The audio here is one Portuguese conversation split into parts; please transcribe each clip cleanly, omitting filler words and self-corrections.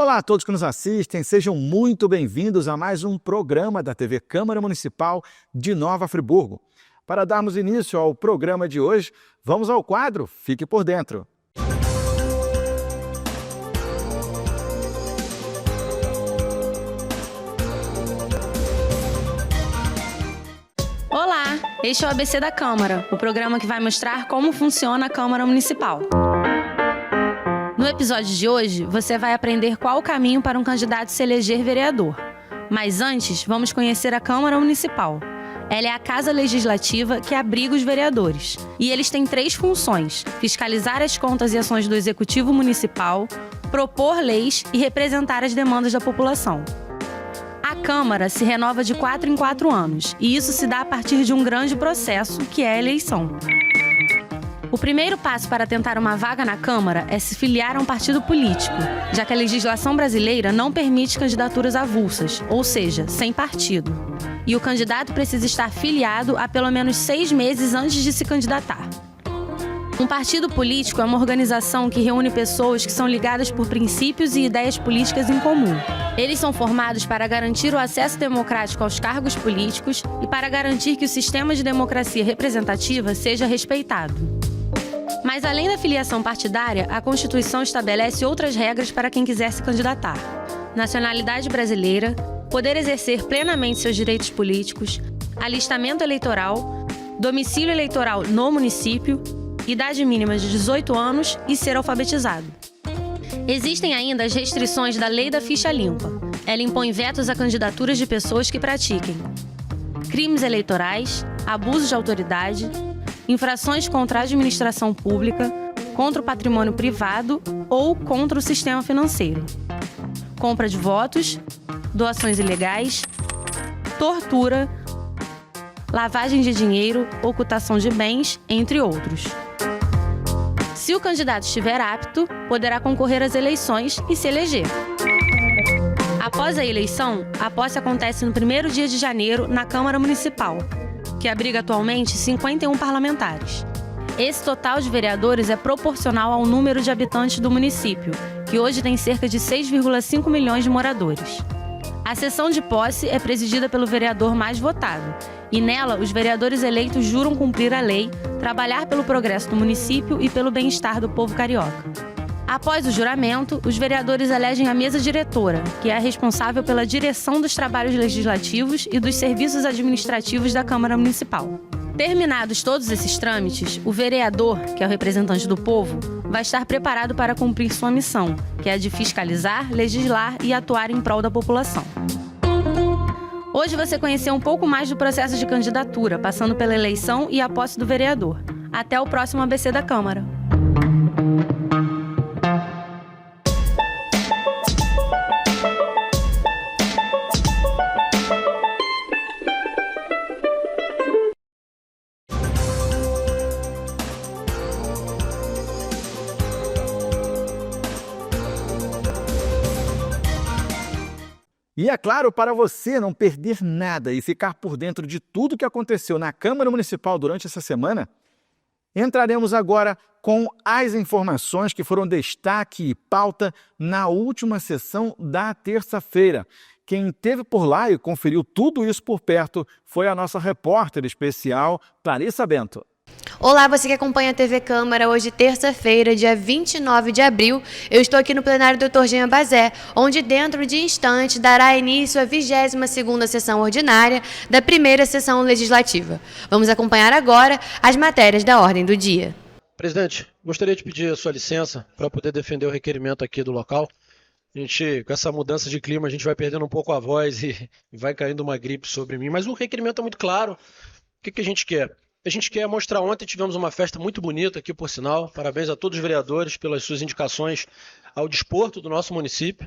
Olá a todos que nos assistem, sejam muito bem-vindos a mais um programa da TV Câmara Municipal de Nova Friburgo. Para darmos início ao programa de hoje, vamos ao quadro Fique por Dentro. Olá, este é o ABC da Câmara, o programa que vai mostrar como funciona a Câmara Municipal. No episódio de hoje, você vai aprender qual o caminho para um candidato se eleger vereador. Mas antes, vamos conhecer a Câmara Municipal. Ela é a casa legislativa que abriga os vereadores. E eles têm 3 funções: fiscalizar as contas e ações do Executivo Municipal, propor leis e representar as demandas da população. A Câmara se renova de 4 em 4 anos, e isso se dá a partir de um grande processo, que é a eleição. O primeiro passo para tentar uma vaga na Câmara é se filiar a um partido político, já que a legislação brasileira não permite candidaturas avulsas, ou seja, sem partido. E o candidato precisa estar filiado há pelo menos 6 meses antes de se candidatar. Um partido político é uma organização que reúne pessoas que são ligadas por princípios e ideias políticas em comum. Eles são formados para garantir o acesso democrático aos cargos políticos e para garantir que o sistema de democracia representativa seja respeitado. Mas além da filiação partidária, a Constituição estabelece outras regras para quem quiser se candidatar: nacionalidade brasileira, poder exercer plenamente seus direitos políticos, alistamento eleitoral, domicílio eleitoral no município, idade mínima de 18 anos e ser alfabetizado. Existem ainda as restrições da Lei da Ficha Limpa. Ela impõe vetos a candidaturas de pessoas que pratiquem crimes eleitorais, abusos de autoridade, infrações contra a administração pública, contra o patrimônio privado ou contra o sistema financeiro, compra de votos, doações ilegais, tortura, lavagem de dinheiro, ocultação de bens, entre outros. Se o candidato estiver apto, poderá concorrer às eleições e se eleger. Após a eleição, a posse acontece no primeiro dia de janeiro na Câmara Municipal, que abriga atualmente 51 parlamentares. Esse total de vereadores é proporcional ao número de habitantes do município, que hoje tem cerca de 6,5 milhões de moradores. A sessão de posse é presidida pelo vereador mais votado, e nela os vereadores eleitos juram cumprir a lei, trabalhar pelo progresso do município e pelo bem-estar do povo carioca. Após o juramento, os vereadores elegem a mesa diretora, que é a responsável pela direção dos trabalhos legislativos e dos serviços administrativos da Câmara Municipal. Terminados todos esses trâmites, o vereador, que é o representante do povo, vai estar preparado para cumprir sua missão, que é a de fiscalizar, legislar e atuar em prol da população. Hoje você conheceu um pouco mais do processo de candidatura, passando pela eleição e a posse do vereador. Até o próximo ABC da Câmara. E é claro, para você não perder nada e ficar por dentro de tudo que aconteceu na Câmara Municipal durante essa semana, entraremos agora com as informações que foram destaque e pauta na última sessão da terça-feira. Quem esteve por lá e conferiu tudo isso por perto foi a nossa repórter especial, Clarissa Bento. Olá, você que acompanha a TV Câmara, hoje terça-feira, dia 29 de abril, eu estou aqui no plenário Dr. Jean Bazé, onde dentro de instantes dará início a 22ª sessão ordinária da primeira sessão legislativa. Vamos acompanhar agora as matérias da ordem do dia. Presidente, gostaria de pedir a sua licença para poder defender o requerimento aqui do local. Com essa mudança de clima, a gente vai perdendo um pouco a voz e vai caindo uma gripe sobre mim, mas o requerimento é muito claro. O que a gente quer? A gente quer mostrar, ontem tivemos uma festa muito bonita aqui, por sinal. Parabéns a todos os vereadores pelas suas indicações ao desporto do nosso município.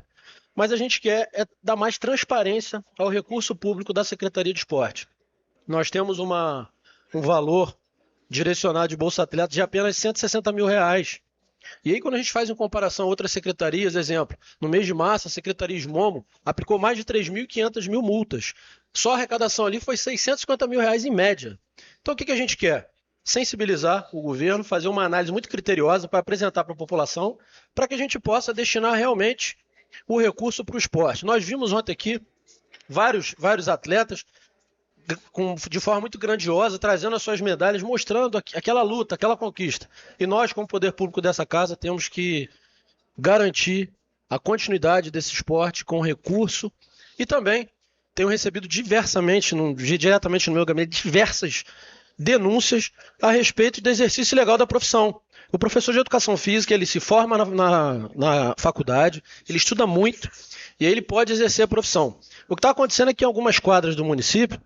Mas a gente quer dar mais transparência ao recurso público da Secretaria de Esporte. Nós temos um valor direcionado de Bolsa Atleta de apenas R$160 mil. E aí, quando a gente faz em comparação a outras secretarias, exemplo, no mês de março, a Secretaria SMOMO aplicou mais de 3.500 mil multas. Só a arrecadação ali foi R$650 mil em média. Então, o que a gente quer? Sensibilizar o governo, fazer uma análise muito criteriosa para apresentar para a população, para que a gente possa destinar realmente o recurso para o esporte. Nós vimos ontem aqui vários atletas de forma muito grandiosa, trazendo as suas medalhas, mostrando aquela luta, aquela conquista. E nós, como poder público dessa casa, temos que garantir a continuidade desse esporte com recurso. E também tenho recebido diretamente no meu gabinete diversas denúncias a respeito do exercício ilegal da profissão. O professor de educação física, ele se forma na faculdade, ele estuda muito e aí ele pode exercer a profissão. O que está acontecendo é que em algumas quadras do município,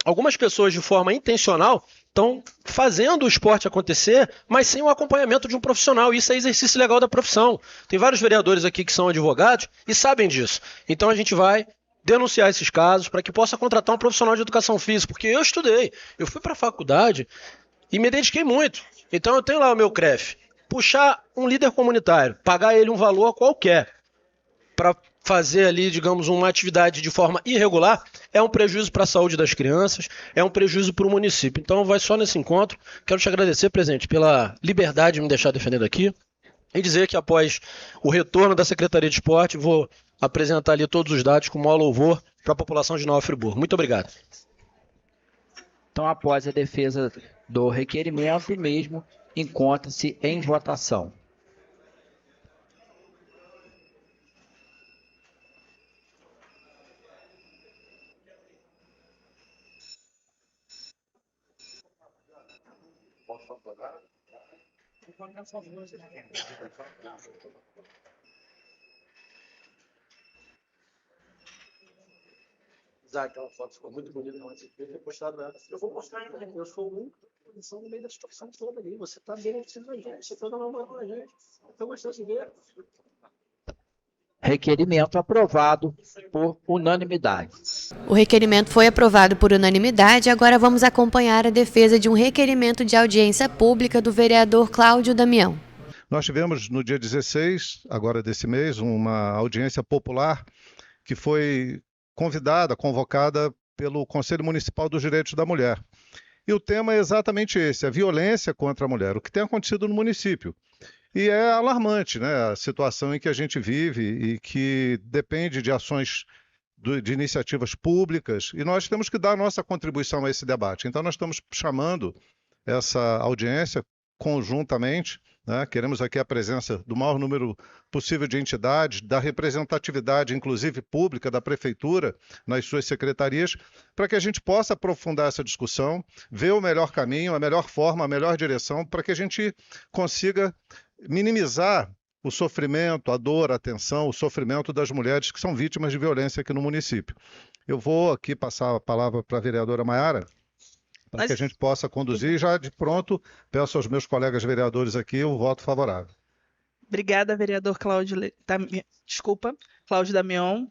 algumas pessoas de forma intencional estão fazendo o esporte acontecer, mas sem o acompanhamento de um profissional. Isso é exercício ilegal da profissão. Tem vários vereadores aqui que são advogados e sabem disso. Então a gente vai denunciar esses casos para que possa contratar um profissional de educação física, porque eu estudei, eu fui para a faculdade e me dediquei muito. Então eu tenho lá o meu CREF. Puxar um líder comunitário, pagar ele um valor qualquer para fazer ali, digamos, uma atividade de forma irregular, é um prejuízo para a saúde das crianças, é um prejuízo para o município. Então vai só nesse encontro. Quero te agradecer, presidente, pela liberdade de me deixar defendendo aqui e dizer que após o retorno da Secretaria de Esporte, vou apresentar ali todos os dados com o maior louvor para a população de Nova Friburgo. Muito obrigado. Então, após a defesa do requerimento, o mesmo encontra-se em votação. Isaac, aquela foto ficou muito bonita, não ter postado ela. Eu vou postar ela, eu sou muito posição no meio da situação toda ali. Você está beneficiando a gente, você está dando uma mão a gente. Eu gostei de ver. Requerimento aprovado por unanimidade. O requerimento foi aprovado por unanimidade. Agora vamos acompanhar a defesa de um requerimento de audiência pública do vereador Cláudio Damião. Nós tivemos no dia 16, agora desse mês, uma audiência popular que foi convocada pelo Conselho Municipal dos Direitos da Mulher. E o tema é exatamente esse, a violência contra a mulher, o que tem acontecido no município. E é alarmante, né, a situação em que a gente vive e que depende de ações de iniciativas públicas, e nós temos que dar a nossa contribuição a esse debate. Então nós estamos chamando essa audiência conjuntamente, né? Queremos aqui a presença do maior número possível de entidades, da representatividade, inclusive pública, da Prefeitura, nas suas secretarias, para que a gente possa aprofundar essa discussão, ver o melhor caminho, a melhor forma, a melhor direção, para que a gente consiga minimizar o sofrimento, a dor, a tensão, o sofrimento das mulheres que são vítimas de violência aqui no município. Eu vou aqui passar a palavra para a vereadora Maiara, para que a gente possa conduzir, e já de pronto peço aos meus colegas vereadores aqui o voto favorável. Obrigada, vereador Cláudio Damião.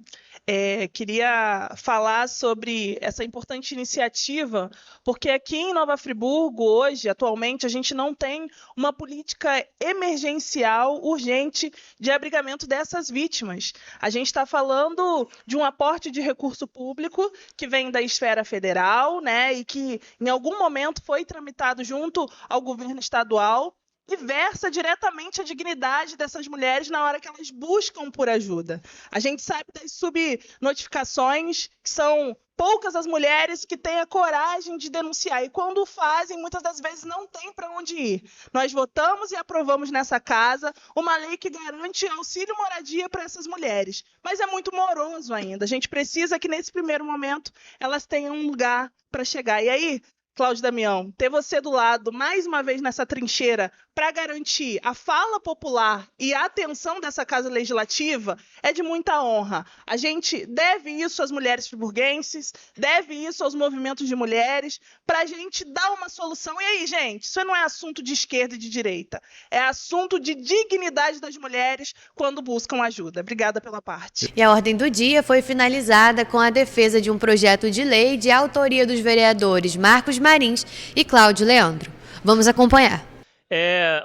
Queria falar sobre essa importante iniciativa, porque aqui em Nova Friburgo, hoje, atualmente, a gente não tem uma política emergencial urgente de abrigamento dessas vítimas. A gente está falando de um aporte de recurso público que vem da esfera federal, né, e que em algum momento foi tramitado junto ao governo estadual, e versa diretamente a dignidade dessas mulheres na hora que elas buscam por ajuda. A gente sabe das subnotificações, que são poucas as mulheres que têm a coragem de denunciar, e quando o fazem, muitas das vezes não tem para onde ir. Nós votamos e aprovamos nessa casa uma lei que garante auxílio moradia para essas mulheres, mas é muito moroso ainda. A gente precisa que, nesse primeiro momento, elas tenham um lugar para chegar. E aí, Cláudio Damião, ter você do lado, mais uma vez nessa trincheira, para garantir a fala popular e a atenção dessa Casa Legislativa é de muita honra. A gente deve isso às mulheres friburguenses, deve isso aos movimentos de mulheres, para a gente dar uma solução. E aí, gente, isso não é assunto de esquerda e de direita, é assunto de dignidade das mulheres quando buscam ajuda. Obrigada pela parte. E a ordem do dia foi finalizada com a defesa de um projeto de lei de autoria dos vereadores Marcos Marins e Cláudio Leandro. Vamos acompanhar.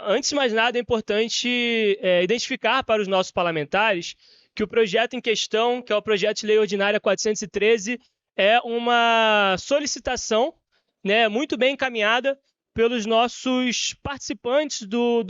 Antes de mais nada, é importante identificar para os nossos parlamentares que o projeto em questão, que é o projeto de lei ordinária 413, é uma solicitação, né, muito bem encaminhada pelos nossos participantes do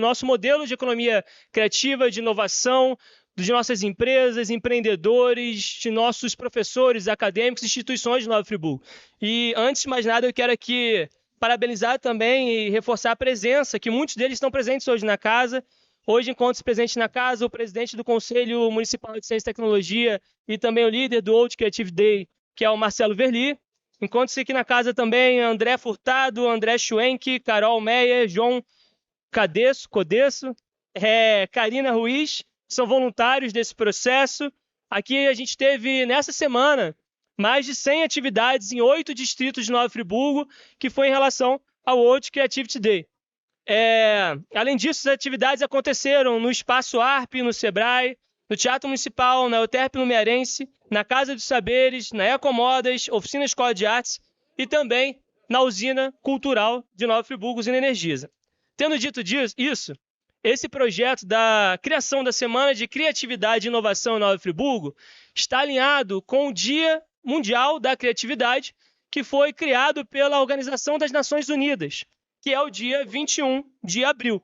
nosso modelo de economia criativa, de inovação, de nossas empresas, empreendedores, de nossos professores, acadêmicos, instituições de Nova Friburgo. E, antes de mais nada, eu quero aqui parabenizar também e reforçar a presença, que muitos deles estão presentes hoje na casa. Hoje encontro-se presente na casa o presidente do Conselho Municipal de Ciência e Tecnologia e também o líder do Old Creative Day, que é o Marcelo Verli. Encontro-se aqui na casa também André Furtado, André Schwenk, Carol Meyer, João Codesso, Karina Ruiz, são voluntários desse processo. Aqui a gente teve, nessa semana, mais de 100 atividades em 8 distritos de Nova Friburgo, que foi em relação ao World Creativity Day. Além disso, as atividades aconteceram no Espaço ARP, no Sebrae, no Teatro Municipal, na UTERP Lumierense, na Casa dos Saberes, na Ecomodas, Oficina Escola de Artes e também na Usina Cultural de Nova Friburgo, Usina Energisa. Tendo dito isso, esse projeto da criação da Semana de Criatividade e Inovação em Nova Friburgo está alinhado com o Dia Mundial da Criatividade, que foi criado pela Organização das Nações Unidas, que é o dia 21 de abril.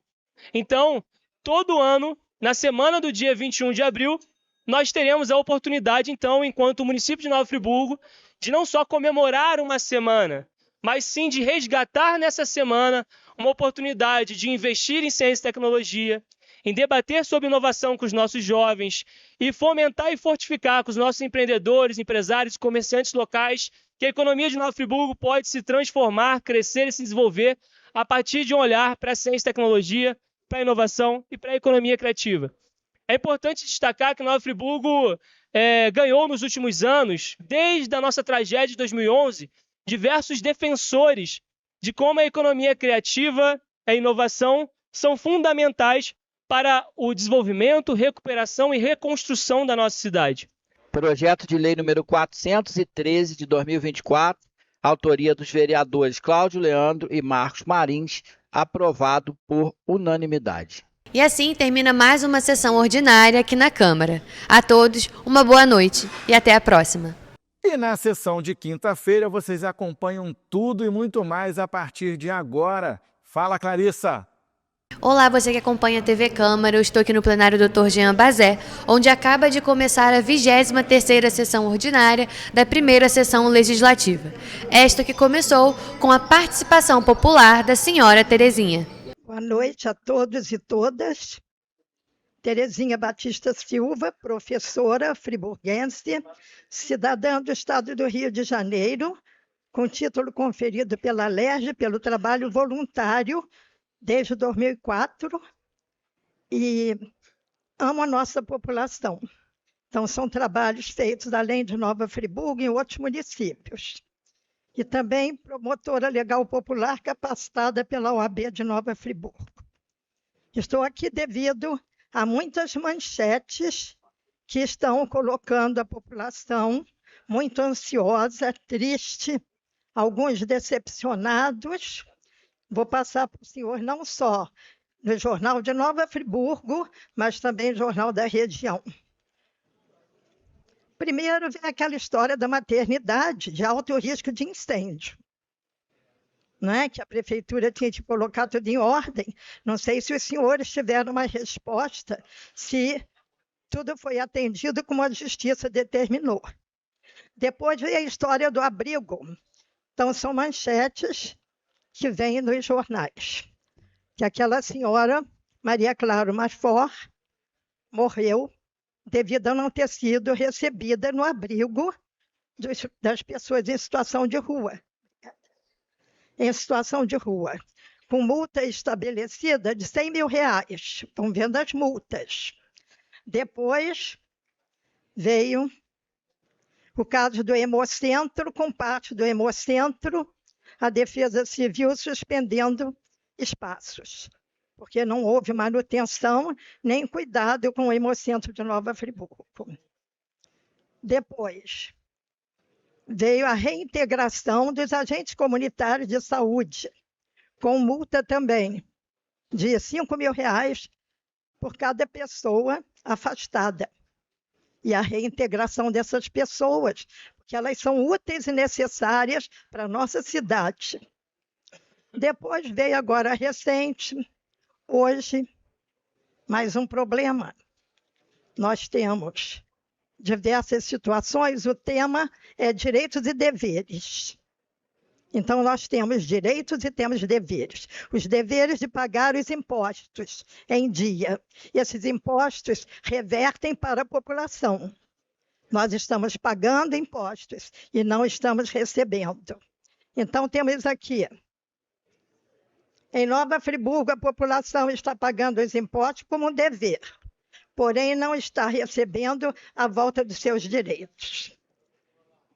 Então, todo ano, na semana do dia 21 de abril, nós teremos a oportunidade, então, enquanto município de Nova Friburgo, de não só comemorar uma semana, mas sim de resgatar nessa semana uma oportunidade de investir em ciência e tecnologia, em debater sobre inovação com os nossos jovens e fomentar e fortificar com os nossos empreendedores, empresários e comerciantes locais que a economia de Nova Friburgo pode se transformar, crescer e se desenvolver a partir de um olhar para a ciência e tecnologia, para a inovação e para a economia criativa. É importante destacar que Nova Friburgo ganhou nos últimos anos, desde a nossa tragédia de 2011, diversos defensores de como a economia criativa e a inovação são fundamentais para o desenvolvimento, recuperação e reconstrução da nossa cidade. Projeto de lei número 413 de 2024, autoria dos vereadores Cláudio Leandro e Marcos Marins, aprovado por unanimidade. E assim termina mais uma sessão ordinária aqui na Câmara. A todos, uma boa noite e até a próxima. E na sessão de quinta-feira vocês acompanham tudo e muito mais a partir de agora. Fala, Clarissa! Olá, você que acompanha a TV Câmara, eu estou aqui no plenário do Dr. Jean Bazé, onde acaba de começar a 23ª sessão ordinária da primeira sessão legislativa. Esta que começou com a participação popular da senhora Terezinha. Boa noite a todos e todas. Terezinha Batista Silva, professora friburguense, cidadã do Estado do Rio de Janeiro, com título conferido pela LERJ pelo trabalho voluntário desde 2004, e amo a nossa população. Então, são trabalhos feitos além de Nova Friburgo em outros municípios. E também promotora legal popular capacitada pela OAB de Nova Friburgo. Estou aqui devido a muitas manchetes que estão colocando a população muito ansiosa, triste, alguns decepcionados. Vou passar para o senhor não só no Jornal de Nova Friburgo, mas também no Jornal da Região. Primeiro vem aquela história da maternidade de alto risco de incêndio, né? Que a prefeitura tinha que colocar tudo em ordem. Não sei se os senhores tiveram uma resposta, se tudo foi atendido como a justiça determinou. Depois veio a história do abrigo. Então, são manchetes que vêm nos jornais. Que aquela senhora, Maria Clara Masfor, morreu devido a não ter sido recebida no abrigo das pessoas em situação de rua. Em situação de rua, com multa estabelecida de R$100 mil. Estão vendo as multas. Depois veio o caso do Hemocentro, com parte do Hemocentro, a Defesa Civil suspendendo espaços, porque não houve manutenção nem cuidado com o Hemocentro de Nova Friburgo. Depois veio a reintegração dos agentes comunitários de saúde, com multa também de R$5 mil por cada pessoa afastada. E a reintegração dessas pessoas, porque elas são úteis e necessárias para a nossa cidade. Depois veio agora recente, hoje, mais um problema. nós temos diversas situações, o tema é direitos e deveres. Então, nós temos direitos e temos deveres. Os deveres de pagar os impostos em dia. Esses impostos revertem para a população. Nós estamos pagando impostos e não estamos recebendo. Então, temos aqui. Em Nova Friburgo, a população está pagando os impostos como um dever, porém não está recebendo a volta dos seus direitos.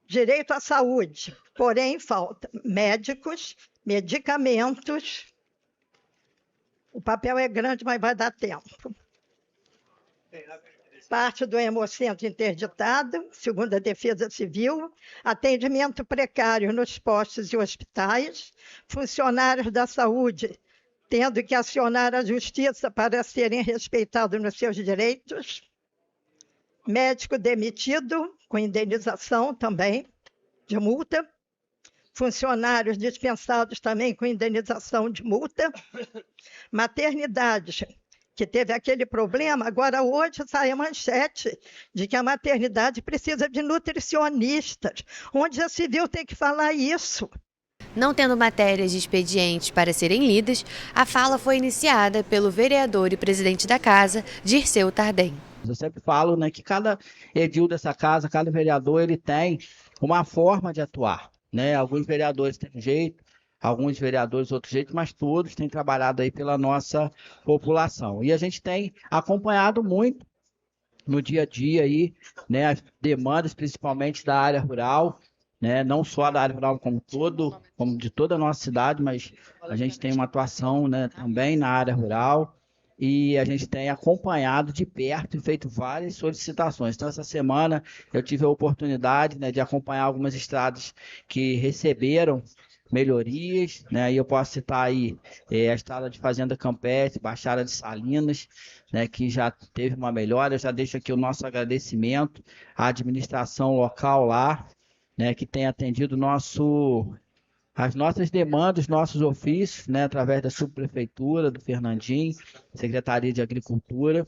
Direito à saúde, porém falta médicos, medicamentos. O papel é grande, mas vai dar tempo. Parte do hemocentro interditado, segundo a Defesa Civil, atendimento precário nos postos e hospitais, funcionários da saúde tendo que acionar a justiça para serem respeitados nos seus direitos, médico demitido, com indenização também, de multa, funcionários dispensados também com indenização de multa, maternidade, que teve aquele problema, agora hoje sai a manchete de que a maternidade precisa de nutricionistas. Onde já se viu ter que falar isso? Não tendo matérias de expedientes para serem lidas, a fala foi iniciada pelo vereador e presidente da casa, Dirceu Tardem. Eu sempre falo, né, que cada edil dessa casa, cada vereador, ele tem uma forma de atuar, né? Alguns vereadores têm um jeito, alguns vereadores outro jeito, mas todos têm trabalhado aí pela nossa população. E a gente tem acompanhado muito no dia a dia aí, né, as demandas, principalmente da área rural, né, não só da área rural como de toda a nossa cidade, mas a gente tem uma atuação, né, também na área rural. E a gente tem acompanhado de perto e feito várias solicitações. Então, essa semana eu tive a oportunidade, né, de acompanhar algumas estradas que receberam melhorias, né? E eu posso citar aí a estrada de Fazenda Campestre, Baixada de Salinas, né, que já teve uma melhora. Eu já deixo aqui o nosso agradecimento à administração local lá, né, que tem atendido as nossas demandas, nossos ofícios, né, através da subprefeitura, do Fernandinho, Secretaria de Agricultura.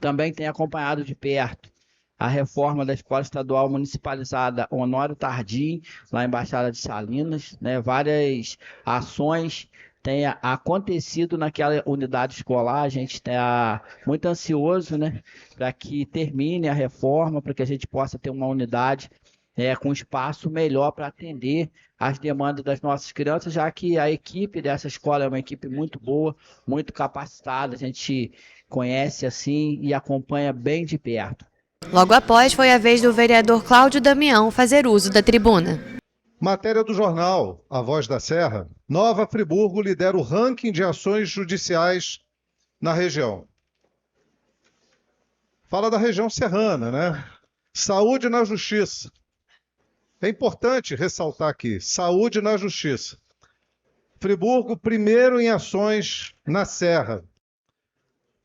Também tem acompanhado de perto a reforma da Escola Estadual Municipalizada Honório Tardim, lá em Baixada de Salinas, né, várias ações têm acontecido naquela unidade escolar. A gente está muito ansioso, né, para que termine a reforma, para que a gente possa ter uma unidade com espaço melhor para atender as demandas das nossas crianças, já que a equipe dessa escola é uma equipe muito boa, muito capacitada, a gente conhece assim e acompanha bem de perto. Logo após, foi a vez do vereador Cláudio Damião fazer uso da tribuna. Matéria do jornal A Voz da Serra. Nova Friburgo lidera o ranking de ações judiciais na região. Fala da região serrana, né? Saúde na justiça. É importante ressaltar aqui, saúde na justiça. Friburgo, primeiro em ações na Serra.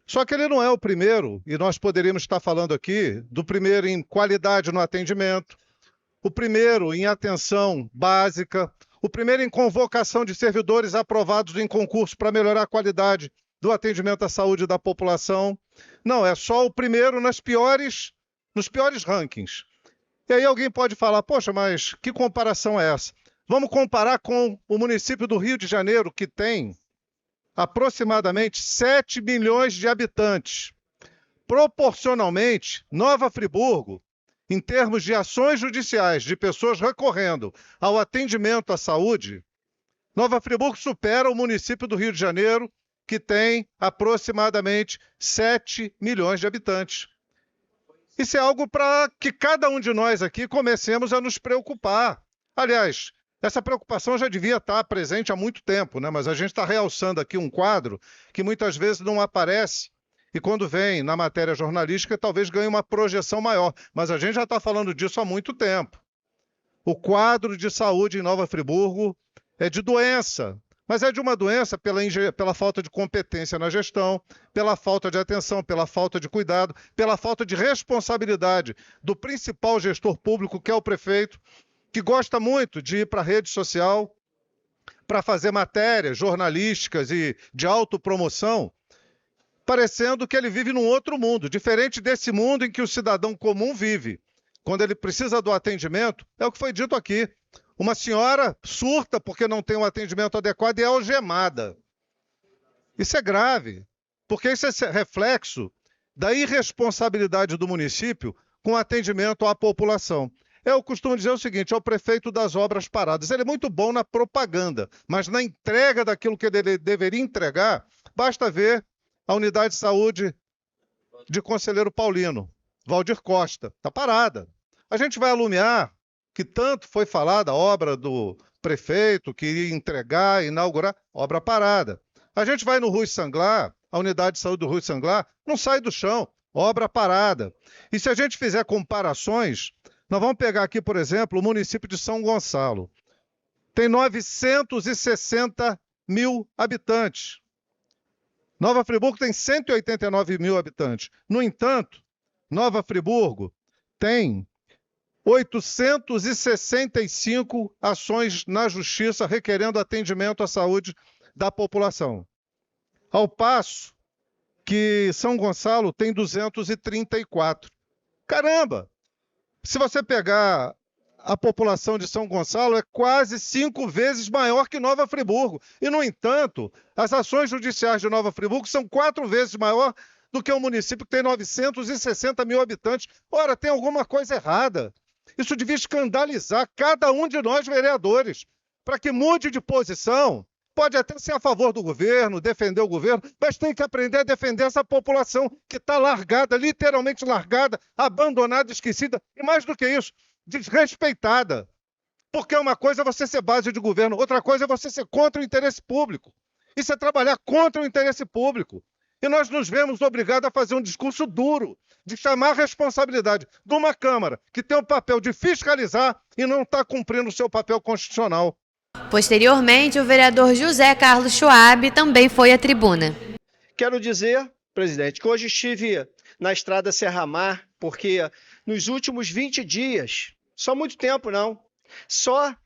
Só que ele não é o primeiro, e nós poderíamos estar falando aqui do primeiro em qualidade no atendimento, o primeiro em atenção básica, o primeiro em convocação de servidores aprovados em concurso para melhorar a qualidade do atendimento à saúde da população. Não, é só o primeiro nos piores rankings. E aí alguém pode falar, poxa, mas que comparação é essa? Vamos comparar com o município do Rio de Janeiro, que tem aproximadamente 7 milhões de habitantes. Proporcionalmente, Nova Friburgo, em termos de ações judiciais de pessoas recorrendo ao atendimento à saúde, Nova Friburgo supera o município do Rio de Janeiro, que tem aproximadamente 7 milhões de habitantes. Isso é algo para que cada um de nós aqui comecemos a nos preocupar. Aliás, essa preocupação já devia estar presente há muito tempo, né? Mas a gente está realçando aqui um quadro que muitas vezes não aparece e quando vem na matéria jornalística talvez ganhe uma projeção maior. Mas a gente já está falando disso há muito tempo. O quadro de saúde em Nova Friburgo é de doença, mas é de uma doença pela falta de competência na gestão, pela falta de atenção, pela falta de cuidado, pela falta de responsabilidade do principal gestor público, que é o prefeito, que gosta muito de ir para a rede social para fazer matérias jornalísticas e de autopromoção, parecendo que ele vive num outro mundo, diferente desse mundo em que o cidadão comum vive. Quando ele precisa do atendimento, é o que foi dito aqui. Uma senhora surta porque não tem um atendimento adequado e é algemada. Isso é grave, porque isso é reflexo da irresponsabilidade do município com o atendimento à população. Eu costumo dizer o seguinte, é o prefeito das obras paradas. Ele é muito bom na propaganda, mas na entrega daquilo que ele deveria entregar, basta ver a unidade de saúde de Conselheiro Paulino, Valdir Costa, está parada. A gente vai alumiar, que tanto foi falada, a obra do prefeito, que ia entregar, inaugurar, obra parada. A gente vai no Rui Sanglar, a unidade de saúde do Rui Sanglar, não sai do chão, obra parada. E se a gente fizer comparações, nós vamos pegar aqui, por exemplo, o município de São Gonçalo. Tem 960 mil habitantes. Nova Friburgo tem 189 mil habitantes. No entanto, Nova Friburgo tem 865 ações na justiça requerendo atendimento à saúde da população. Ao passo que São Gonçalo tem 234. Caramba! Se você pegar a população de São Gonçalo, é quase 5 vezes maior que Nova Friburgo. E, no entanto, as ações judiciais de Nova Friburgo são 4 vezes maior do que o município que tem 960 mil habitantes. Ora, tem alguma coisa errada. Isso devia escandalizar cada um de nós, vereadores, para que mude de posição. Pode até ser a favor do governo, defender o governo, mas tem que aprender a defender essa população que está largada, literalmente largada, abandonada, esquecida, e mais do que isso, desrespeitada. Porque uma coisa é você ser base de governo, outra coisa é você ser contra o interesse público. Isso é trabalhar contra o interesse público. E nós nos vemos obrigados a fazer um discurso duro, de chamar a responsabilidade de uma Câmara que tem o papel de fiscalizar e não está cumprindo o seu papel constitucional. Posteriormente, o vereador José Carlos Schwab também foi à tribuna. Quero dizer, presidente, que hoje estive na estrada Serra Mar, porque nos últimos 20 dias, só muito tempo não, só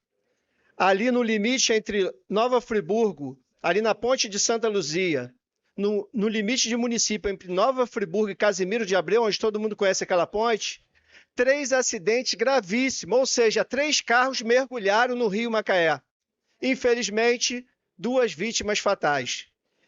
ali no limite entre Nova Friburgo, ali na ponte de Santa Luzia, no limite de município entre Nova Friburgo e Casimiro de Abreu, onde todo mundo conhece aquela ponte, 3 acidentes gravíssimos, ou seja, 3 carros mergulharam no rio Macaé. Infelizmente, 2 vítimas fatais.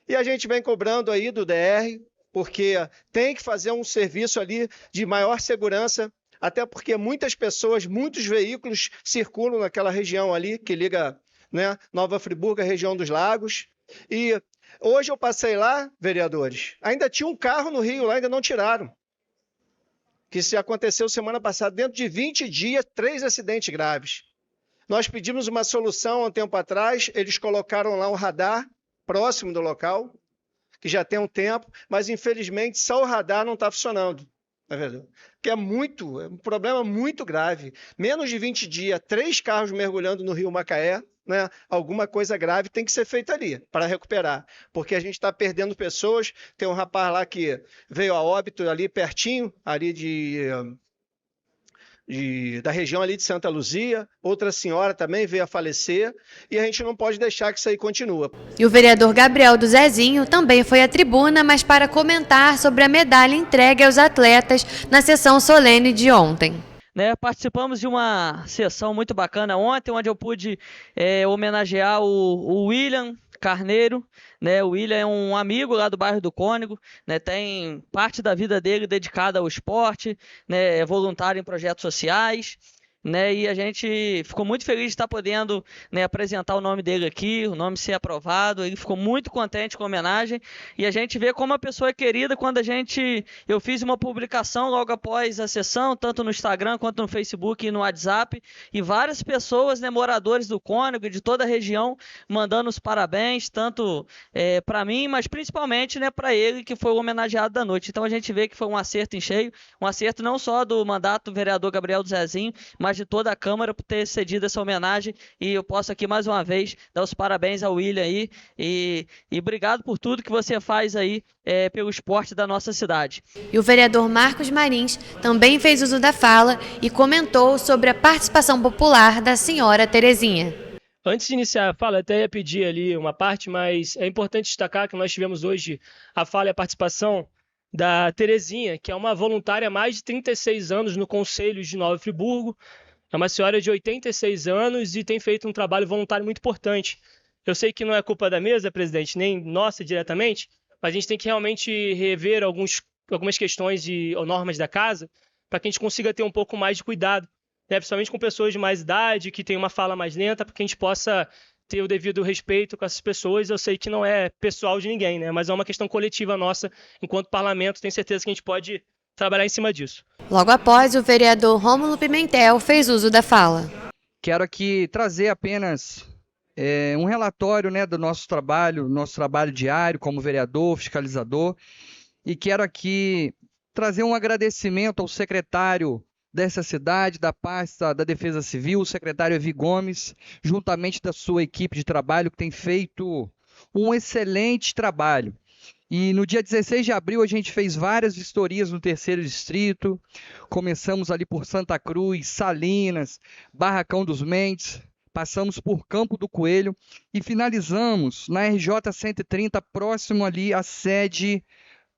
E a gente vem cobrando aí do DR, porque tem que fazer um serviço ali de maior segurança, até porque muitas pessoas, muitos veículos circulam naquela região ali, que liga, né, Nova Friburgo à região dos Lagos. E hoje eu passei lá, vereadores, ainda tinha um carro no rio lá, ainda não tiraram. Que se aconteceu semana passada, dentro de 20 dias, 3 acidentes graves. Nós pedimos uma solução há um tempo atrás, eles colocaram lá um radar próximo do local, que já tem um tempo, mas infelizmente só o radar não está funcionando, na verdade. Que é um problema muito grave. Menos de 20 dias, 3 carros mergulhando no rio Macaé, né? Alguma coisa grave tem que ser feita ali para recuperar, porque a gente está perdendo pessoas. Tem um rapaz lá que veio a óbito ali pertinho, ali da região ali de Santa Luzia, outra senhora também veio a falecer, e a gente não pode deixar que isso aí continue. E o vereador Gabriel do Zezinho também foi à tribuna, mas para comentar sobre a medalha entregue aos atletas na sessão solene de ontem. Participamos de uma sessão muito bacana ontem, onde eu pude homenagear o William Carneiro, né? O William é um amigo lá do bairro do Cônego, né? Tem parte da vida dele dedicada ao esporte, né? É voluntário em projetos sociais, né? E a gente ficou muito feliz de estar podendo, né, apresentar o nome dele aqui, o nome ser aprovado. Ele ficou muito contente com a homenagem, e a gente vê como a pessoa é querida quando eu fiz uma publicação logo após a sessão, tanto no Instagram quanto no Facebook e no WhatsApp, e várias pessoas, né, moradores do Cônego e de toda a região, mandando os parabéns, tanto para mim, mas principalmente, né, para ele, que foi o homenageado da noite. Então a gente vê que foi um acerto em cheio, um acerto não só do mandato do vereador Gabriel do Zezinho, mas de toda a Câmara por ter cedido essa homenagem, e eu posso aqui mais uma vez dar os parabéns ao William aí, e obrigado por tudo que você faz aí pelo esporte da nossa cidade. E o vereador Marcos Marins também fez uso da fala e comentou sobre a participação popular da senhora Terezinha. Antes de iniciar a fala, até ia pedir ali uma parte, mas é importante destacar que nós tivemos hoje a fala e a participação da Terezinha, que é uma voluntária há mais de 36 anos no Conselho de Nova Friburgo. É uma senhora de 86 anos e tem feito um trabalho voluntário muito importante. Eu sei que não é culpa da mesa, presidente, nem nossa diretamente, mas a gente tem que realmente rever algumas questões ou normas da casa para que a gente consiga ter um pouco mais de cuidado, né? Principalmente com pessoas de mais idade, que têm uma fala mais lenta, para que a gente possa ter o devido respeito com essas pessoas. Eu sei que não é pessoal de ninguém, né? Mas é uma questão coletiva nossa, enquanto parlamento, tenho certeza que a gente pode trabalhar em cima disso. Logo após, o vereador Rômulo Pimentel fez uso da fala. Quero aqui trazer apenas um relatório, né, do nosso trabalho diário como vereador, fiscalizador, e quero aqui trazer um agradecimento ao secretário dessa cidade, da pasta da Defesa Civil, o secretário Evi Gomes, juntamente da sua equipe de trabalho, que tem feito um excelente trabalho. E no dia 16 de abril a gente fez várias vistorias no 3º Distrito, começamos ali por Santa Cruz, Salinas, Barracão dos Mendes, passamos por Campo do Coelho e finalizamos na RJ 130, próximo ali à sede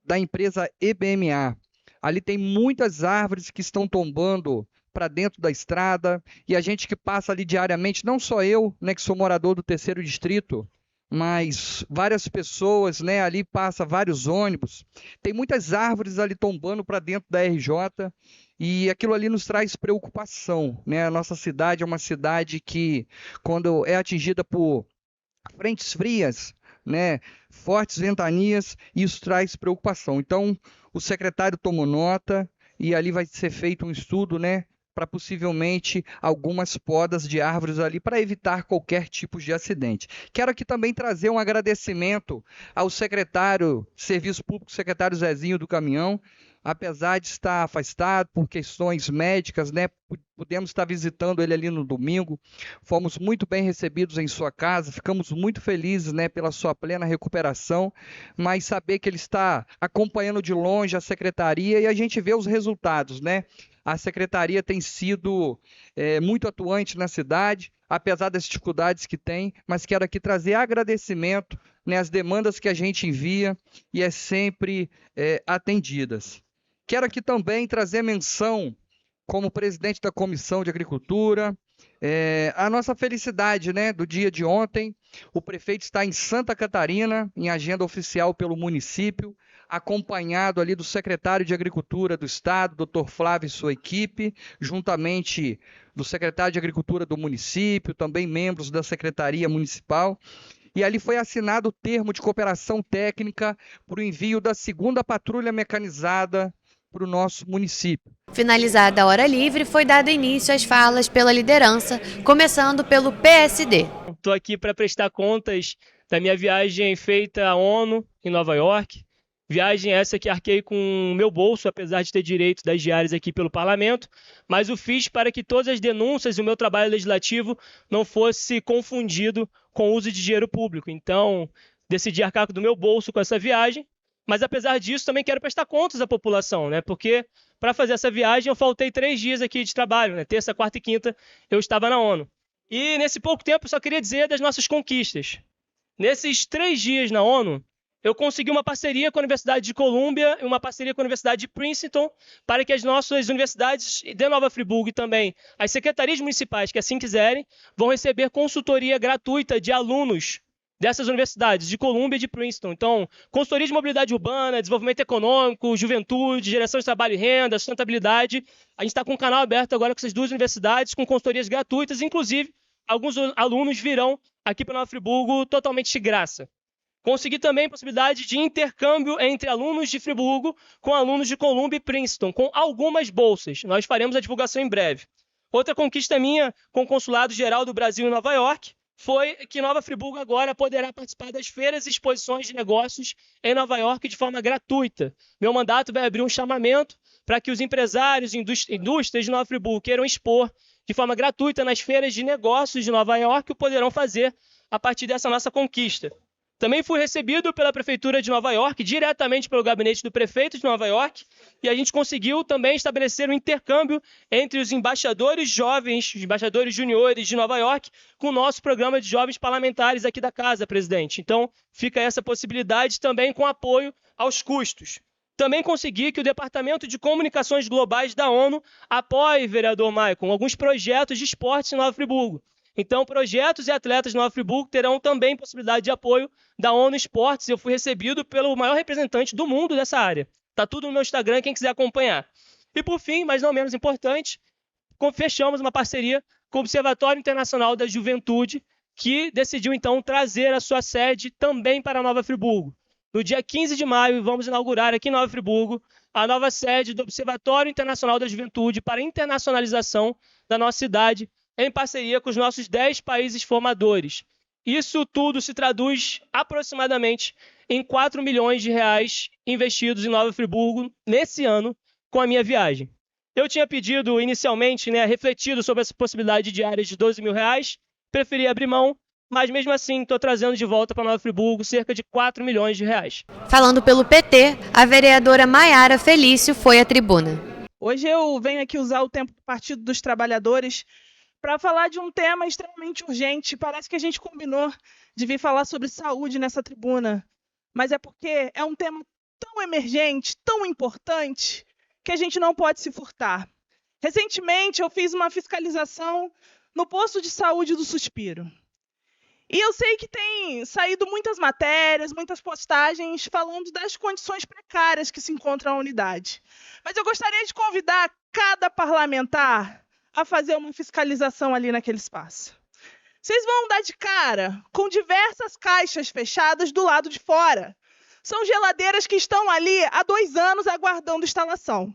da empresa EBMA. Ali tem muitas árvores que estão tombando para dentro da estrada e a gente que passa ali diariamente, não só eu, né, que sou morador do 3º Distrito, mas várias pessoas, né, ali passa vários ônibus, tem muitas árvores ali tombando para dentro da RJ e aquilo ali nos traz preocupação, né? A nossa cidade é uma cidade que, quando é atingida por frentes frias, né, fortes ventanias, isso traz preocupação. Então, o secretário tomou nota e ali vai ser feito um estudo, né, para possivelmente algumas podas de árvores ali para evitar qualquer tipo de acidente. Quero aqui também trazer um agradecimento ao secretário de Serviço Público, secretário Zezinho do Caminhão. Apesar de estar afastado por questões médicas, né, pudemos estar visitando ele ali no domingo, fomos muito bem recebidos em sua casa, ficamos muito felizes, né, pela sua plena recuperação, mas saber que ele está acompanhando de longe a secretaria e a gente vê os resultados, né? A secretaria tem sido muito atuante na cidade, apesar das dificuldades que tem, mas quero aqui trazer agradecimento, né, às demandas que a gente envia e é sempre atendidas. Quero aqui também trazer menção, como presidente da Comissão de Agricultura, a nossa felicidade, né, do dia de ontem. O prefeito está em Santa Catarina, em agenda oficial pelo município, acompanhado ali do secretário de Agricultura do Estado, Dr. Flávio e sua equipe, juntamente do secretário de Agricultura do município, também membros da Secretaria Municipal. E ali foi assinado o termo de cooperação técnica para o envio da 2ª Patrulha Mecanizada para o nosso município. Finalizada a hora livre, foi dado início às falas pela liderança, começando pelo PSD. Estou aqui para prestar contas da minha viagem feita à ONU, em Nova York. Viagem essa que arquei com o meu bolso, apesar de ter direito das diárias aqui pelo parlamento, mas o fiz para que todas as denúncias e o meu trabalho legislativo não fosse confundido com o uso de dinheiro público. Então, decidi arcar do meu bolso com essa viagem, mas apesar disso também quero prestar contas à população, né? Porque para fazer essa viagem eu faltei 3 dias aqui de trabalho, né? Terça, quarta e quinta eu estava na ONU. E nesse pouco tempo eu só queria dizer das nossas conquistas. Nesses 3 dias na ONU, eu consegui uma parceria com a Universidade de Colômbia e uma parceria com a Universidade de Princeton para que as nossas universidades de Nova Friburgo e também as secretarias municipais que assim quiserem vão receber consultoria gratuita de alunos dessas universidades, de Colômbia e de Princeton. Então, consultoria de mobilidade urbana, desenvolvimento econômico, juventude, geração de trabalho e renda, sustentabilidade. A gente está com um canal aberto agora com essas 2 universidades, com consultorias gratuitas, inclusive alguns alunos virão aqui para Nova Friburgo totalmente de graça. Consegui também a possibilidade de intercâmbio entre alunos de Friburgo com alunos de Colômbia e Princeton, com algumas bolsas. Nós faremos a divulgação em breve. Outra conquista minha com o Consulado Geral do Brasil em Nova York foi que Nova Friburgo agora poderá participar das feiras e exposições de negócios em Nova York de forma gratuita. Meu mandato vai abrir um chamamento para que os empresários e indústrias de Nova Friburgo queiram expor de forma gratuita nas feiras de negócios de Nova York, o poderão fazer a partir dessa nossa conquista. Também fui recebido pela Prefeitura de Nova York, diretamente pelo gabinete do prefeito de Nova York, e a gente conseguiu também estabelecer um intercâmbio entre os embaixadores jovens, os embaixadores juniores de Nova York, com o nosso programa de jovens parlamentares aqui da casa, presidente. Então, fica essa possibilidade também com apoio aos custos. Também consegui que o Departamento de Comunicações Globais da ONU apoie, vereador Maicon, alguns projetos de esportes em Nova Friburgo. Então, projetos e atletas de Nova Friburgo terão também possibilidade de apoio da ONU Esportes. Eu fui recebido pelo maior representante do mundo dessa área. Está tudo no meu Instagram, quem quiser acompanhar. E por fim, mas não menos importante, fechamos uma parceria com o Observatório Internacional da Juventude, que decidiu então trazer a sua sede também para Nova Friburgo. No dia 15 de maio, vamos inaugurar aqui em Nova Friburgo a nova sede do Observatório Internacional da Juventude para a internacionalização da nossa cidade, em parceria com os nossos 10 países formadores. Isso tudo se traduz aproximadamente em 4 milhões de reais investidos em Nova Friburgo nesse ano com a minha viagem. Eu tinha pedido inicialmente, refletido sobre essa possibilidade de áreas de 12 mil reais, preferi abrir mão, mas mesmo assim estou trazendo de volta para Nova Friburgo cerca de 4 milhões de reais. Falando pelo PT, a vereadora Maiara Felício foi à tribuna. Hoje eu venho aqui usar o tempo do Partido dos Trabalhadores para falar de um tema extremamente urgente. Parece que a gente combinou de vir falar sobre saúde nessa tribuna, mas é porque é um tema tão emergente, tão importante, que a gente não pode se furtar. Recentemente, eu fiz uma fiscalização no posto de saúde do Suspiro. E eu sei que tem saído muitas matérias, muitas postagens falando das condições precárias que se encontram a unidade. Mas eu gostaria de convidar cada parlamentar a fazer uma fiscalização ali naquele espaço. Vocês vão dar de cara com diversas caixas fechadas do lado de fora. São geladeiras que estão ali há 2 anos aguardando instalação.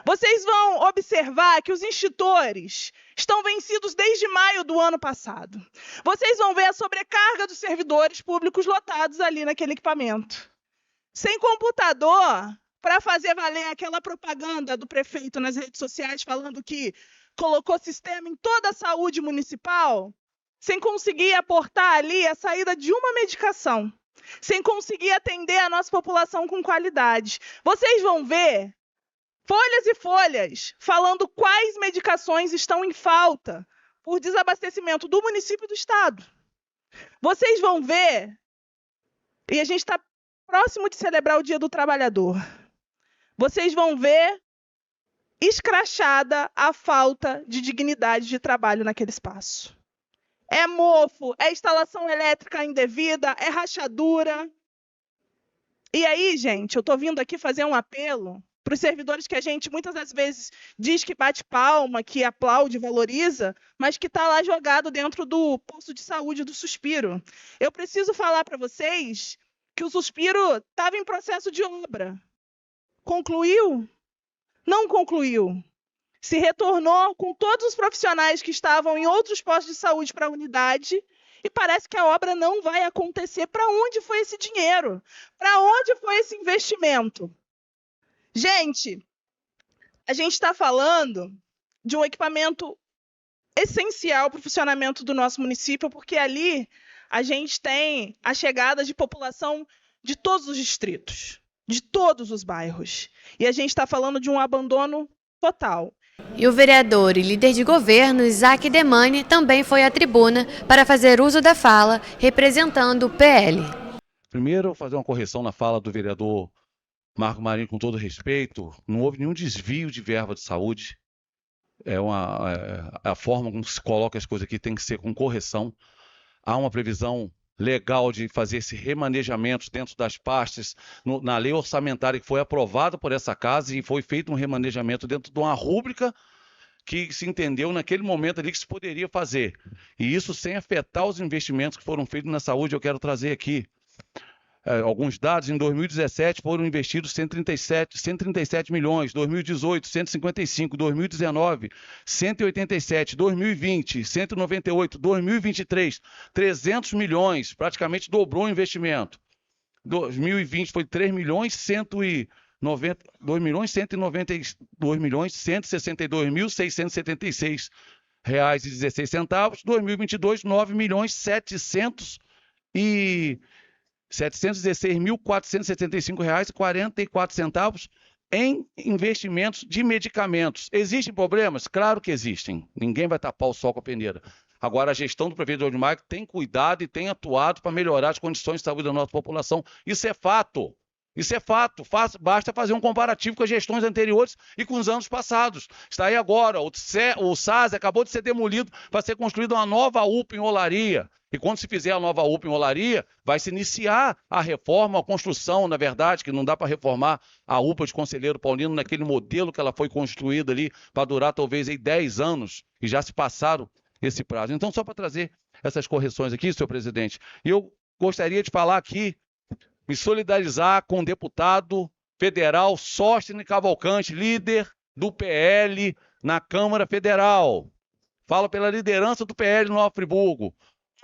Vocês vão observar que os extintores estão vencidos desde maio do ano passado. Vocês vão ver a sobrecarga dos servidores públicos lotados ali naquele equipamento. Sem computador, para fazer valer aquela propaganda do prefeito nas redes sociais falando que colocou sistema em toda a saúde municipal, sem conseguir aportar ali a saída de uma medicação, sem conseguir atender a nossa população com qualidade. Vocês vão ver folhas e folhas falando quais medicações estão em falta por desabastecimento do município e do estado. Vocês vão ver, e a gente está próximo de celebrar o Dia do Trabalhador, vocês vão ver escrachada a falta de dignidade de trabalho naquele espaço. É mofo, é instalação elétrica indevida, é rachadura. E aí, gente, eu estou vindo aqui fazer um apelo para os servidores que a gente muitas das vezes diz que bate palma, que aplaude, valoriza, mas que está lá jogado dentro do posto de saúde do Suspiro. Eu preciso falar para vocês que o Suspiro estava em processo de obra. Concluiu? Não concluiu. Se retornou com todos os profissionais que estavam em outros postos de saúde para a unidade e parece que a obra não vai acontecer. Para onde foi esse dinheiro? Para onde foi esse investimento? Gente, a gente está falando de um equipamento essencial para o funcionamento do nosso município, porque ali a gente tem a chegada de população de todos os distritos, de todos os bairros. E a gente está falando de um abandono total. E o vereador e líder de governo, Isaac Demani, também foi à tribuna para fazer uso da fala, representando o PL. Primeiro, fazer uma correção na fala do vereador Marco Marinho, com todo respeito. Não houve nenhum desvio de verba de saúde. A forma como se coloca as coisas aqui tem que ser com correção. Há uma previsão legal de fazer esse remanejamento dentro das pastas na lei orçamentária que foi aprovada por essa casa, e foi feito um remanejamento dentro de uma rúbrica que se entendeu naquele momento ali que se poderia fazer. E isso sem afetar os investimentos que foram feitos na saúde. Eu quero trazer aqui alguns dados. Em 2017 foram investidos 137 milhões, 2018 155, 2019 187, 2020 198, 2023 300 milhões, praticamente dobrou o investimento. 2020 foi 3.192.162.676 reais e 16 centavos. 2022 9.700 e R$ 716.475,44 em investimentos de medicamentos. Existem problemas? Claro que existem. Ninguém vai tapar o sol com a peneira. Agora, a gestão do prefeito Jorge Maico tem cuidado e tem atuado para melhorar as condições de saúde da nossa população. Isso é fato. Isso é fato. Basta fazer um comparativo com as gestões anteriores e com os anos passados. Está aí agora. O SAS acabou de ser demolido para ser construída uma nova UPA em Olaria. E quando se fizer a nova UPA em Olaria, vai se iniciar a reforma, a construção, na verdade, que não dá para reformar a UPA de Conselheiro Paulino naquele modelo que ela foi construída ali para durar talvez aí 10 anos, e já se passaram esse prazo. Então, só para trazer essas correções aqui, senhor presidente, eu gostaria de falar aqui, me solidarizar com o deputado federal Sóstenes Cavalcante, líder do PL na Câmara Federal. Fala pela liderança do PL no Nova Friburgo.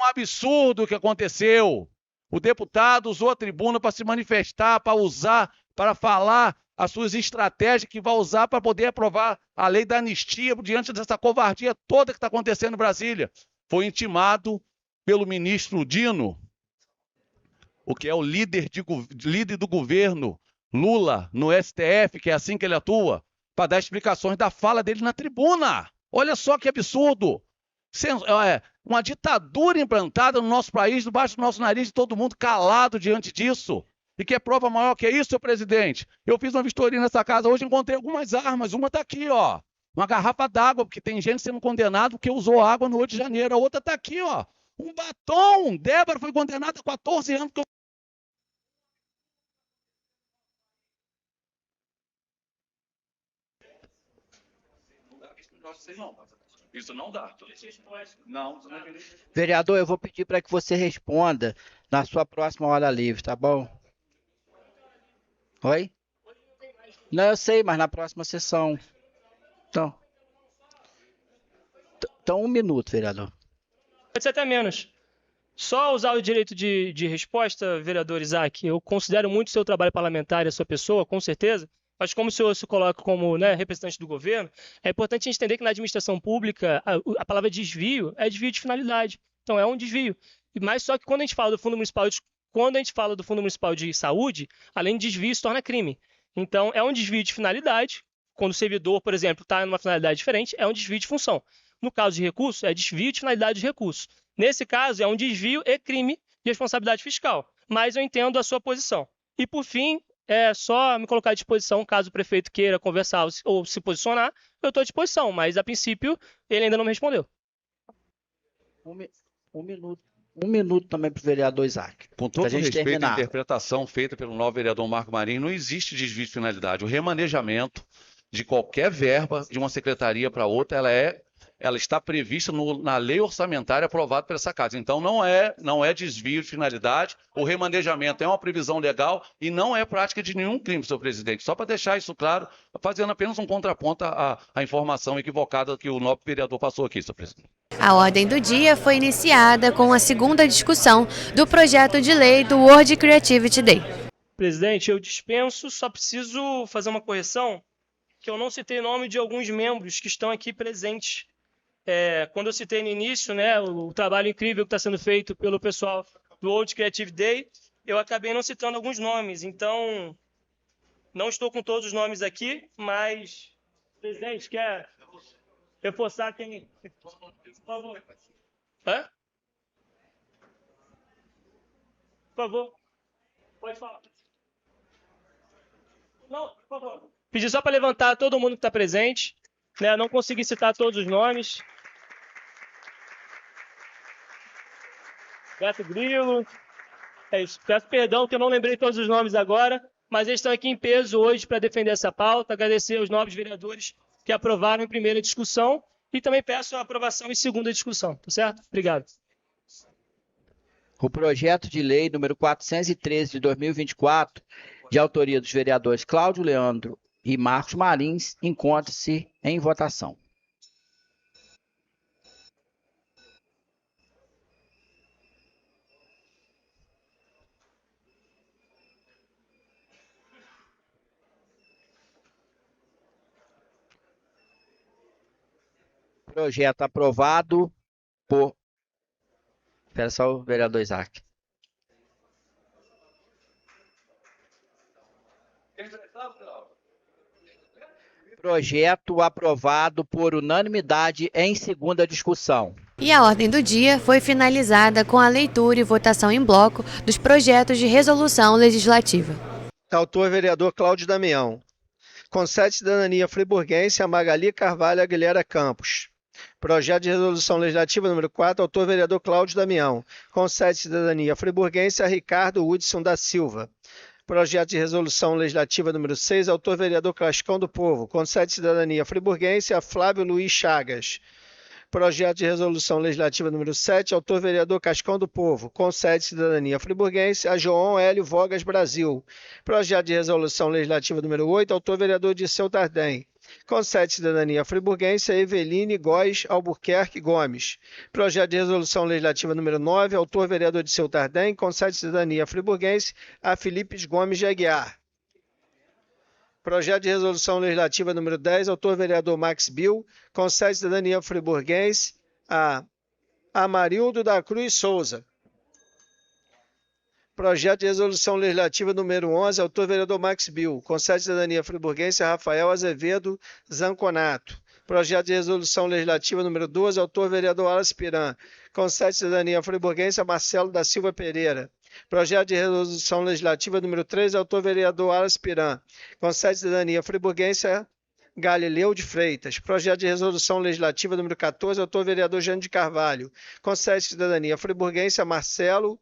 Um absurdo o que aconteceu. O deputado usou a tribuna para se manifestar, para usar, para falar as suas estratégias que vai usar para poder aprovar a lei da anistia diante dessa covardia toda que está acontecendo em Brasília. Foi intimado pelo ministro Dino, o que é o líder do governo Lula no STF, que é assim que ele atua, para dar explicações da fala dele na tribuna. Olha só que absurdo. Uma ditadura implantada no nosso país, debaixo do nosso nariz, e todo mundo calado diante disso. E que é prova maior que isso, senhor presidente? Eu fiz uma vistoria nessa casa hoje, encontrei algumas armas. Uma está aqui, ó. Uma garrafa d'água, porque tem gente sendo condenada porque usou água no 8 de janeiro. A outra está aqui, ó. Um batom. Débora foi condenada a 14 anos porque isso não dá. Não. Vereador, eu vou pedir para que você responda na sua próxima hora livre, tá bom? Oi? Não, eu sei, mas na próxima sessão. Então 1 minuto, vereador. Pode ser até menos. Só usar o direito de resposta, vereador Isaac, eu considero muito o seu trabalho parlamentar e a sua pessoa, com certeza, mas como o senhor se coloca como representante do governo, é importante a gente entender que na administração pública a palavra desvio é desvio de finalidade. Então é um desvio. Mas só que quando a gente fala do Fundo Municipal de Saúde, além de desvio, se torna crime. Então é um desvio de finalidade. Quando o servidor, por exemplo, está numa finalidade diferente, é um desvio de função. No caso de recurso, é desvio de finalidade de recurso. Nesse caso, é um desvio e crime de responsabilidade fiscal. Mas eu entendo a sua posição. E, por fim, é só me colocar à disposição, caso o prefeito queira conversar ou se posicionar, eu estou à disposição. Mas, a princípio, ele ainda não me respondeu. Um minuto também para o vereador Isaac. Com todo respeito à interpretação feita pelo novo vereador Marco Marinho, não existe desvio de finalidade. O remanejamento de qualquer verba de uma secretaria para outra, ela está prevista na lei orçamentária aprovada por essa casa. Então, não é desvio de finalidade, o remanejamento é uma previsão legal e não é prática de nenhum crime, senhor presidente. Só para deixar isso claro, fazendo apenas um contraponto à informação equivocada que o novo vereador passou aqui, senhor presidente. A ordem do dia foi iniciada com a segunda discussão do projeto de lei do World Creativity Day. Presidente, eu dispenso, só preciso fazer uma correção, que eu não citei o nome de alguns membros que estão aqui presentes. Quando eu citei no início, o trabalho incrível que está sendo feito pelo pessoal do World Creative Day, eu acabei não citando alguns nomes. Então, não estou com todos os nomes aqui, mas, presidente, quer reforçar quem... Por favor. Hã? Por favor. Pode falar. Não, por favor. Pedi só para levantar todo mundo que está presente. Não consegui citar todos os nomes. Beto Grilo. É isso. Peço perdão que eu não lembrei todos os nomes agora, mas eles estão aqui em peso hoje para defender essa pauta. Agradecer aos novos vereadores que aprovaram em primeira discussão e também peço a aprovação em segunda discussão. Tá certo? Obrigado. O projeto de lei número 413 de 2024, de autoria dos vereadores Cláudio Leandro e Marcos Marins, encontra-se em votação. Projeto aprovado por... Espera só o vereador Isaac. Projeto aprovado por unanimidade em segunda discussão. E a ordem do dia foi finalizada com a leitura e votação em bloco dos projetos de resolução legislativa. Autor vereador Cláudio Damião. Concede cidadania friburguense a Magali Carvalho Aguilera Campos. Projeto de resolução legislativa número 4, autor vereador Cláudio Damião. Concede cidadania friburguense a Ricardo Hudson da Silva. Projeto de resolução legislativa número 6, autor vereador Cascão do Povo. Concede cidadania friburguense a Flávio Luiz Chagas. Projeto de resolução legislativa número 7, autor vereador Cascão do Povo. Concede cidadania friburguense a João Hélio Vogas Brasil. Projeto de resolução legislativa número 8, autor vereador Dirceu Tardem. Concede cidadania friburguense a Eveline Góes Albuquerque Gomes. Projeto de resolução legislativa número 9, autor vereador Dirceu Tardem. Concede cidadania friburguense a Felipe Gomes de Aguiar. Projeto de resolução legislativa número 10, autor vereador Max Bill. Concede cidadania friburguense a Amarildo da Cruz Souza. Projeto de resolução legislativa número 11, autor vereador Max Bill. Concede cidadania friburguense a Rafael Azevedo Zanconato. Projeto de resolução legislativa número 12, autor vereador Wallace Piran. Concede cidadania friburguense a Marcelo da Silva Pereira. Projeto de resolução legislativa número 13, autor vereador Wallace Piran. Concede cidadania friburguense a Galileu de Freitas. Projeto de resolução legislativa número 14, autor vereador Jânio de Carvalho. Concede cidadania friburguense a Marcelo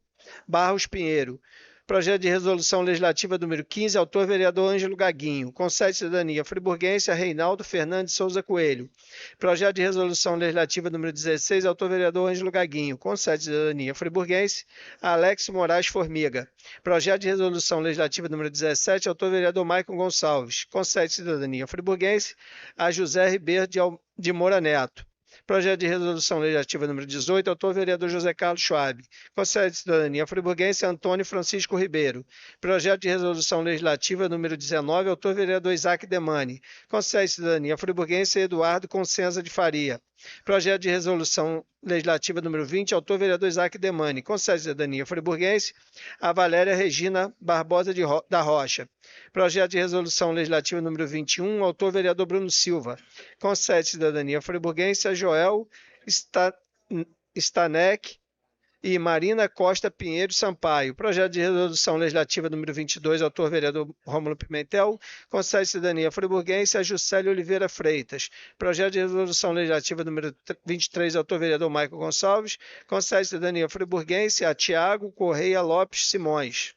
Barros Pinheiro. Projeto de resolução legislativa número 15, autor vereador Ângelo Gaguinho. Concede cidadania friburguense a Reinaldo Fernandes Souza Coelho. Projeto de resolução legislativa número 16, autor vereador Ângelo Gaguinho. Concede cidadania friburguense a Alex Moraes Formiga. Projeto de resolução legislativa número 17, autor vereador Maicon Gonçalves. Concede cidadania friburguense a José Ribeiro de Moura Neto. Projeto de resolução legislativa número 18, autor vereador José Carlos Schwab. Concede cidadania friburguense a Antônio Francisco Ribeiro. Projeto de resolução legislativa número 19, autor vereador Isaac Demani. Concede cidadania friburguense a Eduardo Consenza de Faria. Projeto de resolução legislativa número 20, autor vereador Isaac Demani. Concede cidadania friburguense a Valéria Regina Barbosa da Rocha. Projeto de resolução legislativa número 21, autor vereador Bruno Silva. Concede cidadania friburguense a Joel Stanek e Marina Costa Pinheiro Sampaio. Projeto de resolução legislativa número 22, autor vereador Rômulo Pimentel. Concede cidadania friburguense a Juscelio Oliveira Freitas. Projeto de resolução legislativa número 23, autor vereador Maicon Gonçalves. Concede cidadania friburguense a Tiago Correia Lopes Simões.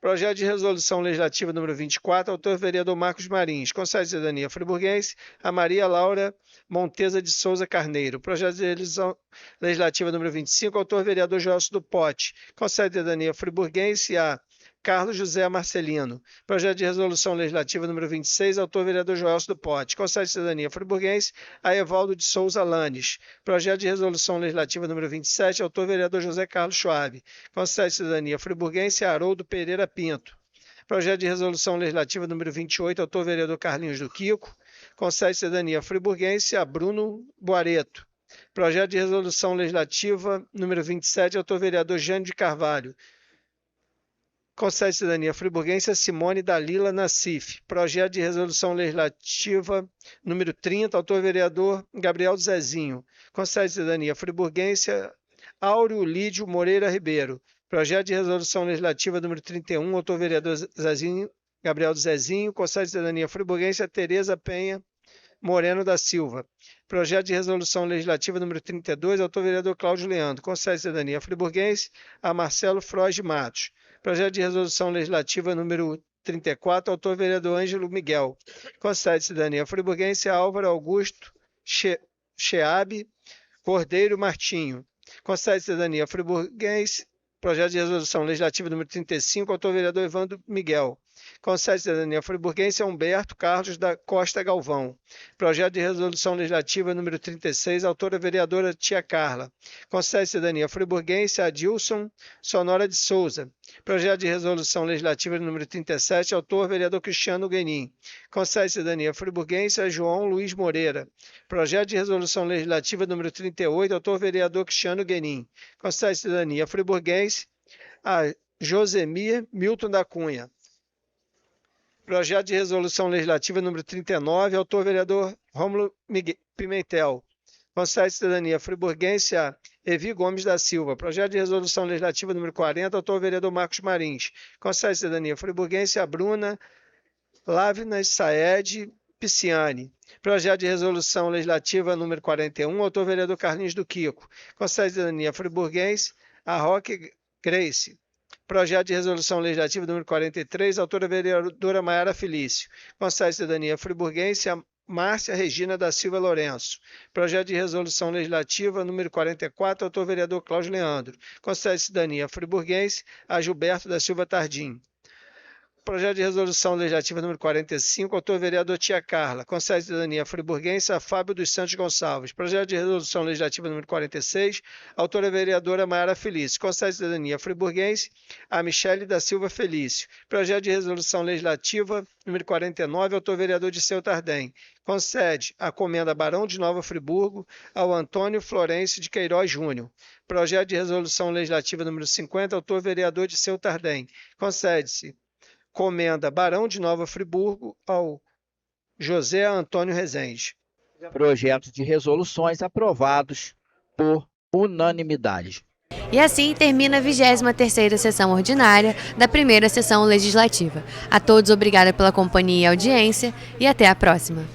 Projeto de resolução legislativa número 24, autor vereador Marcos Marins. Concede cidadania friburguense a Maria Laura Monteza de Souza Carneiro. Projeto de resolução legislativa número 25, autor vereador Joelso do Pote. Concede cidadania friburguense a Carlos José Marcelino. Projeto de resolução legislativa número 26, autor vereador Joelso do Pote. Concede cidadania friburguense a Evaldo de Souza Lanes. Projeto de resolução legislativa número 27, autor vereador José Carlos Schwab. Concede cidadania friburguense a Haroldo Pereira Pinto. Projeto de resolução legislativa número 28, autor vereador Carlinhos do Quico. Concede cidadania friburguense a Bruno Boareto. Projeto de resolução legislativa número 27, autor vereador Jânio de Carvalho. Concede cidadania friburguense a Simone Dalila Nassif. Projeto de resolução legislativa número 30, autor vereador Gabriel Zezinho. Concede cidadania friburguense a Áureo Lídio Moreira Ribeiro. Projeto de resolução legislativa número 31, autor vereador Gabriel Zezinho. Concede cidadania friburguense a Tereza Penha Moreno da Silva. Projeto de resolução legislativa número 32, autor vereador Cláudio Leandro. Concede cidadania friburguense a Marcelo Frois de Matos. Projeto de resolução legislativa número 34, autor vereador Ângelo Miguel. Concede cidadania friburguense a Álvaro Augusto Cheabe Cordeiro Martinho. Concede cidadania friburguense. Projeto de resolução legislativa número 35, autor vereador Evandro Miguel. Concede cidadania friburguense a Humberto Carlos da Costa Galvão. Projeto de resolução legislativa número 36, autora vereadora Tia Carla. Concede cidadania friburguense a Dilson Sonora de Souza. Projeto de resolução legislativa número 37, autor vereador Cristiano Guenin. Concede cidadania friburguense a João Luiz Moreira. Projeto de resolução legislativa número 38, autor vereador Cristiano Guenin. Concede cidadania friburguense a Josemir Milton da Cunha. Projeto de resolução legislativa número 39, autor vereador Rômulo Pimentel. Concede cidadania friburguense a Evi Gomes da Silva. Projeto de resolução legislativa número 40, autor vereador Marcos Marins. Concede cidadania friburguense a Bruna Lávinas Saed Pisciani. Projeto de resolução legislativa número 41, autor vereador Carlinhos do Quico. Concede cidadania friburguense a Roque Grace. Projeto de resolução legislativa número 43, autora vereadora Maiara Felício. Concede cidadania friburguense a Márcia Regina da Silva Lourenço. Projeto de resolução legislativa número 44, autor vereador Cláudio Leandro. Concede cidadania friburguense a Gilberto da Silva Tardim. Projeto de resolução legislativa número 45, autor vereador Tia Carla. Concede cidadania friburguense a Fábio dos Santos Gonçalves. Projeto de resolução legislativa número 46, autora vereadora Maiara Felício. Concede cidadania friburguense a Michele da Silva Felício. Projeto de resolução legislativa número 49, autor vereador Disseu Tardem. Concede a comenda Barão de Nova Friburgo ao Antônio Florencio de Queiroz Júnior. Projeto de resolução legislativa número 50, autor vereador Disseu Tardem. Concede-se comenda Barão de Nova Friburgo ao José Antônio Rezende. Projetos de resoluções aprovados por unanimidade. E assim termina a 23ª sessão ordinária da primeira sessão legislativa. A todos, obrigada pela companhia e audiência e até a próxima.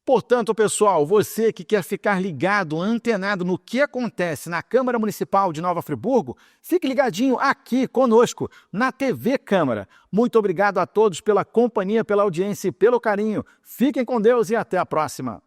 Portanto, pessoal, você que quer ficar ligado, antenado no que acontece na Câmara Municipal de Nova Friburgo, fique ligadinho aqui conosco, na TV Câmara. Muito obrigado a todos pela companhia, pela audiência e pelo carinho. Fiquem com Deus e até a próxima.